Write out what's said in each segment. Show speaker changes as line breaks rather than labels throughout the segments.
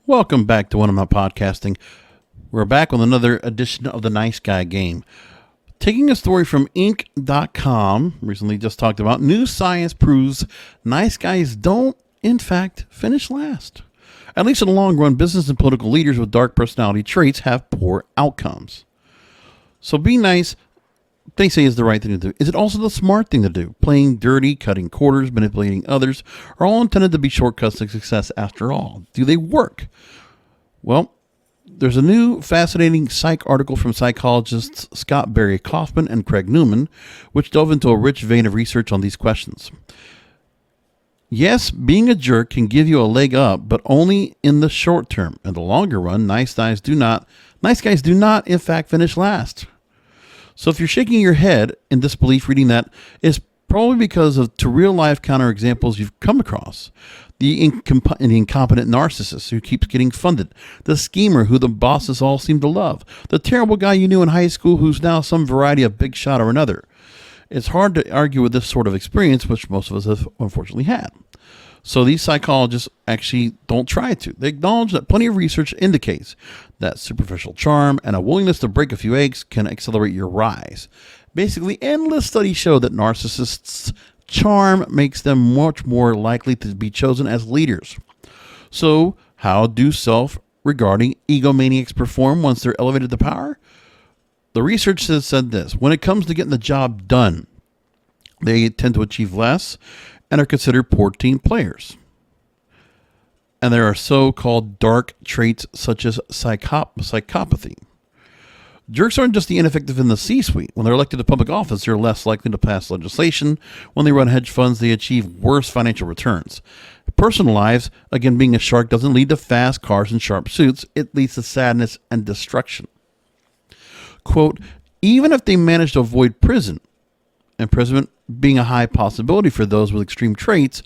Welcome back to When I'm Not Podcasting. We're back with another edition of the Nice Guy Game. Taking a story from Inc.com, recently just talked about, new science proves nice guys don't, in fact, finish last. At least in the long run, business and political leaders with dark personality traits have poor outcomes. So being nice, they say, is the right thing to do. Is it also the smart thing to do? Playing dirty, cutting corners, manipulating others are all intended to be shortcuts to success after all. Do they work? Well, there's a new fascinating psych article from psychologists Scott Barry Kaufman and Craig Newman, which delve into a rich vein of research on these questions. Yes, being a jerk can give you a leg up, but only in the short term. In the longer run, nice guys do not, in fact, finish last. So if you're shaking your head in disbelief reading that, it's probably because of to real-life counterexamples you've come across. The incompetent narcissist who keeps getting funded. The schemer who the bosses all seem to love. The terrible guy you knew in high school who's now some variety of big shot or another. It's hard to argue with this sort of experience, which most of us have unfortunately had. So these psychologists actually don't try to. They acknowledge that plenty of research indicates that superficial charm and a willingness to break a few eggs can accelerate your rise. Basically, endless studies show that narcissists' charm makes them much more likely to be chosen as leaders. So how do self-regarding egomaniacs perform once they're elevated to power? The research has said this: when it comes to getting the job done, they tend to achieve less and are considered poor team players. And there are so-called dark traits such as psychopathy. Jerks aren't just the ineffective in the C-suite. When they're elected to public office, they're less likely to pass legislation. When they run hedge funds, they achieve worse financial returns. Personal lives, again, being a shark doesn't lead to fast cars and sharp suits. It leads to sadness and destruction. Quote, even if they manage to avoid prison, imprisonment being a high possibility for those with extreme traits,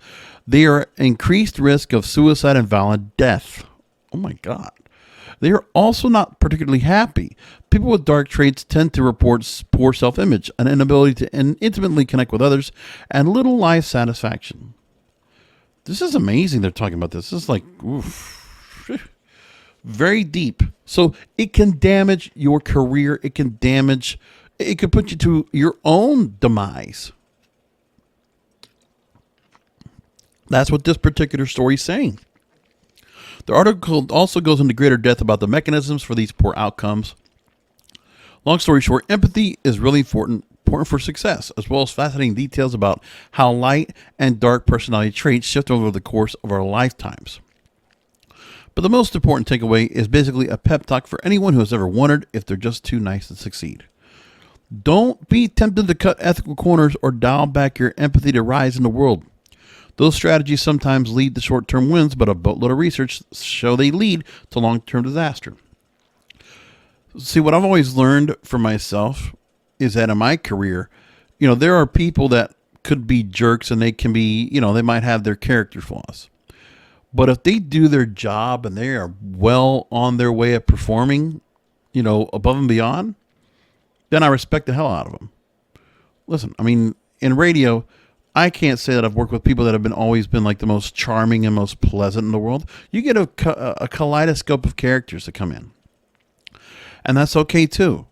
they are increased risk of suicide and violent death. Oh my God. They are also not particularly happy. People with dark traits tend to report poor self-image, an inability to intimately connect with others, and little life satisfaction. This is amazing they're talking about this. This is like, oof, very deep. So it can damage your career. It could put you to your own demise. That's what this particular story is saying. The article also goes into greater depth about the mechanisms for these poor outcomes. Long story short, empathy is really important for success, as well as fascinating details about how light and dark personality traits shift over the course of our lifetimes. But the most important takeaway is basically a pep talk for anyone who has ever wondered if they're just too nice to succeed. Don't be tempted to cut ethical corners or dial back your empathy to rise in the world. Those strategies sometimes lead to short-term wins, but a boatload of research show they lead to long-term disaster. See, what I've always learned for myself is that in my career, there are people that could be jerks and they can be, they might have their character flaws. But if they do their job and they are well on their way of performing, above and beyond, then I respect the hell out of them. Listen, in radio, I can't say that I've worked with people that have always been like the most charming and most pleasant in the world. You get a kaleidoscope of characters that come in. And that's okay too.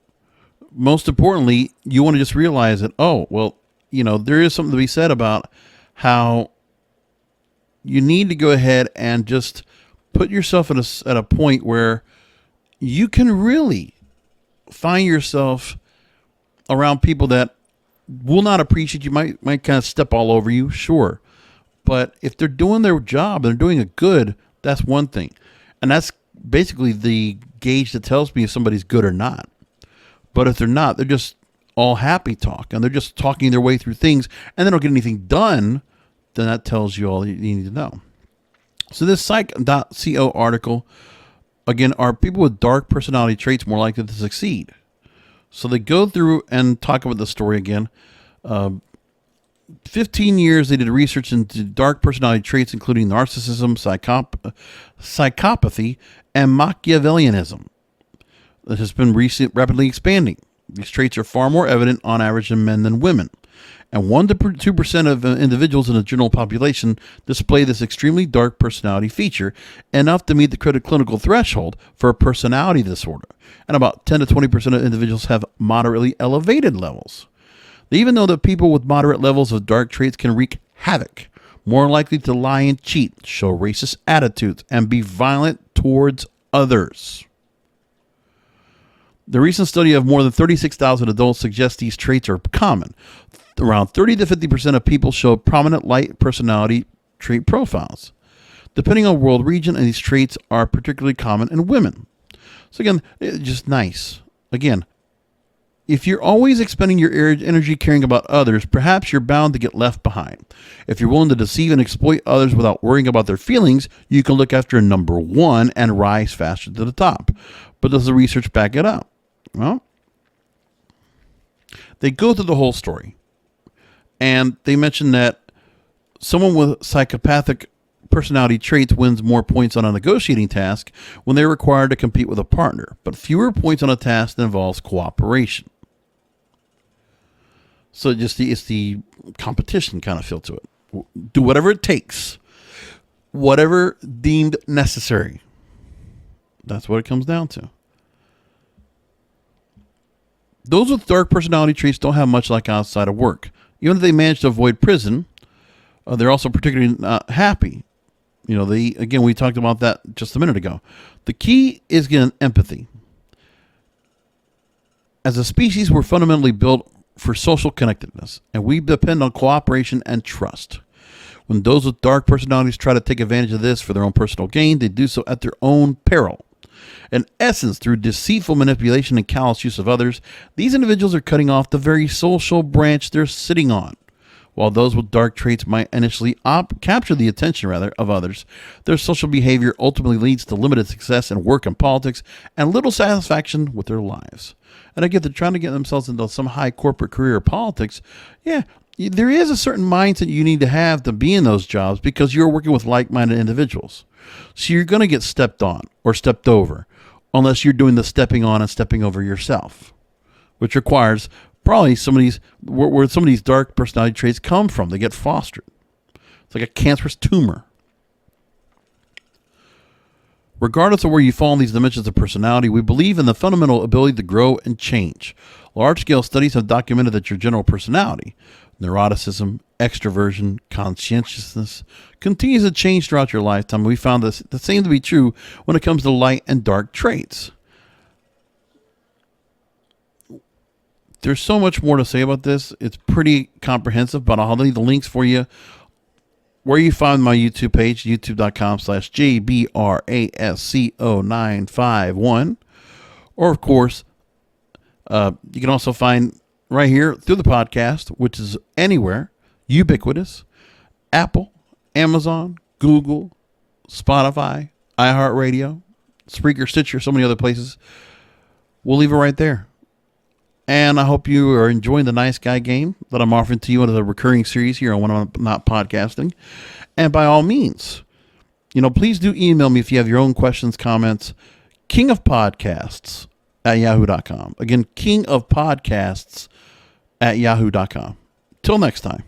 Most importantly, you want to just realize that, there is something to be said about how you need to go ahead and just put yourself at a point where you can really find yourself around people that will not appreciate you, might kind of step all over you, sure. But if they're doing their job and they're doing it good, that's one thing. And that's basically the gauge that tells me if somebody's good or not. But if they're not, they're just all happy talk and they're just talking their way through things and they don't get anything done, then that tells you all you need to know. So this psych.co article, again, are people with dark personality traits more likely to succeed? So they go through and talk about the story again. 15 years they did research into dark personality traits, including narcissism, psychopathy, and Machiavellianism. That has been rapidly expanding. These traits are far more evident on average in men than women. and 1 to 2% of individuals in the general population display this extremely dark personality feature, enough to meet the clinical threshold for a personality disorder. And about 10 to 20% of individuals have moderately elevated levels. They even know that people with moderate levels of dark traits can wreak havoc, more likely to lie and cheat, show racist attitudes, and be violent towards others. The recent study of more than 36,000 adults suggests these traits are common. Around 30 to 50% of people show prominent light personality trait profiles. Depending on world region, and these traits are particularly common in women. So again, it's just nice. Again, if you're always expending your energy caring about others, perhaps you're bound to get left behind. If you're willing to deceive and exploit others without worrying about their feelings, you can look after number 1 and rise faster to the top. But does the research back it up? Well, they go through the whole story. And they mention that someone with psychopathic personality traits wins more points on a negotiating task when they're required to compete with a partner, but fewer points on a task that involves cooperation. So it's the competition kind of feel to it. Do whatever it takes, whatever deemed necessary. That's what it comes down to. Those with dark personality traits don't have much like outside of work. Even if they manage to avoid prison, they're also particularly not happy. We talked about that just a minute ago. The key is, again, empathy. As a species, we're fundamentally built for social connectedness, and we depend on cooperation and trust. When those with dark personalities try to take advantage of this for their own personal gain, they do so at their own peril. In essence, through deceitful manipulation and callous use of others, these individuals are cutting off the very social branch they're sitting on. While those with dark traits might initially capture the attention of others, their social behavior ultimately leads to limited success in work and politics and little satisfaction with their lives. And again, they're trying to get themselves into some high corporate career or politics. Yeah, there is a certain mindset you need to have to be in those jobs because you're working with like-minded individuals. So you're going to get stepped on or stepped over unless you're doing the stepping on and stepping over yourself, which requires probably some of these, where some of these dark personality traits come from. They get fostered. It's like a cancerous tumor. Regardless of where you fall in these dimensions of personality, we believe in the fundamental ability to grow and change. Large-scale studies have documented that your general personality, neuroticism, extroversion, conscientiousness, continues to change throughout your lifetime. We found the same to be true when it comes to light and dark traits. There's so much more to say about this. It's pretty comprehensive, but I'll leave the links for you where you find my YouTube page, youtube.com/JBRASCO951. Or, of course, you can also find right here through the podcast, which is anywhere, ubiquitous, Apple, Amazon, Google, Spotify, iHeartRadio, Spreaker, Stitcher, so many other places. We'll leave it right there. And I hope you are enjoying the Nice Guy game that I'm offering to you as a recurring series here on When I'm Not Podcasting. And by all means, please do email me if you have your own questions, comments. kingofpodcasts@yahoo.com. Again, kingofpodcasts@yahoo.com. Till next time.